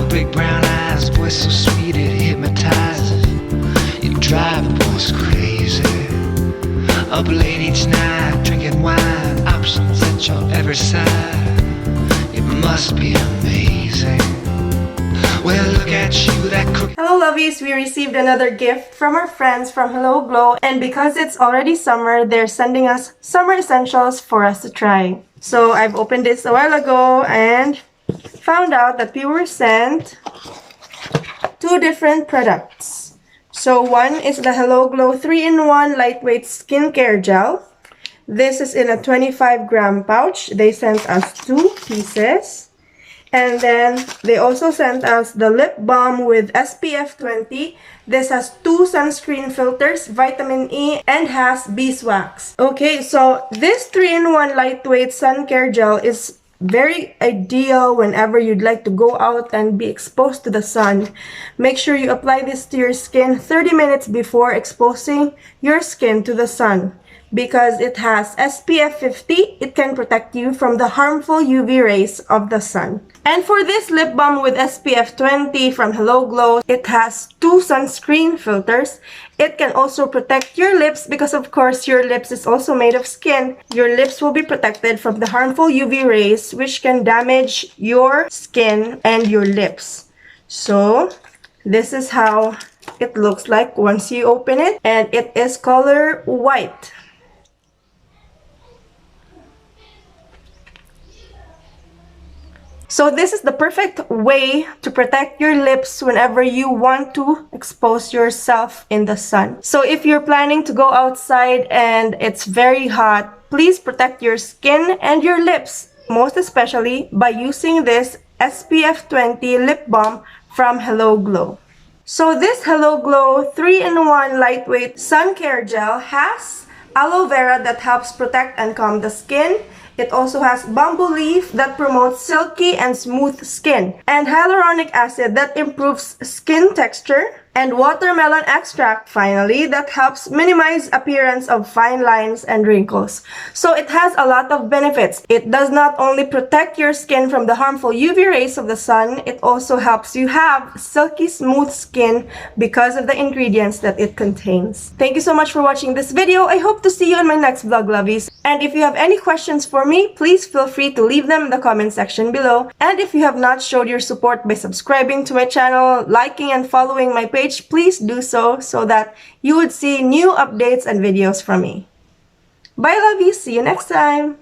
big brown eyes, voice so sweet it hypnotizes. You drive the boys crazy. Up late each night, drinking wine, options at your every side. It must be amazing. Well, look at you, that cook. Hello lovies, we received another gift from our friends from Hello Glow, and because it's already summer, they're sending us summer essentials for us to try. So I've opened this a while ago and found out that we were sent 2 different products. So one is the Hello Glow 3-in-1 lightweight skincare gel. This is in a 25-gram pouch. They sent us 2 pieces. And then they also sent us the lip balm with SPF 20. This has 2 sunscreen filters, vitamin E, and has beeswax. Okay, so this 3-in-1 lightweight sun care gel is very ideal whenever you'd like to go out and be exposed to the sun. Make sure you apply this to your skin 30 minutes before exposing your skin to the sun. Because it has SPF 50, it can protect you from the harmful UV rays of the sun. And for this lip balm with SPF 20 from Hello Glow, it has 2 sunscreen filters. It can also protect your lips because of course your lips is also made of skin. Your lips will be protected from the harmful UV rays which can damage your skin and your lips. So this is how it looks like once you open it, and it is color white. So this is the perfect way to protect your lips whenever you want to expose yourself in the sun. So if you're planning to go outside and it's very hot, please protect your skin and your lips, most especially by using this SPF 20 lip balm from Hello Glow. So this Hello Glow 3-in-1 lightweight sun care gel has aloe vera that helps protect and calm the skin. It also has bamboo leaf that promotes silky and smooth skin, and hyaluronic acid that improves skin texture, and watermelon extract, finally, that helps minimize appearance of fine lines and wrinkles. So it has a lot of benefits. It does not only protect your skin from the harmful UV rays of the sun, it also helps you have silky smooth skin because of the ingredients that it contains. Thank you so much for watching this video. I hope to see you in my next vlog, lovies. And if you have any questions for me, please feel free to leave them in the comment section below. And if you have not showed your support by subscribing to my channel, liking and following my page, please do so that you would see new updates and videos from me. Bye lovies, see you next time!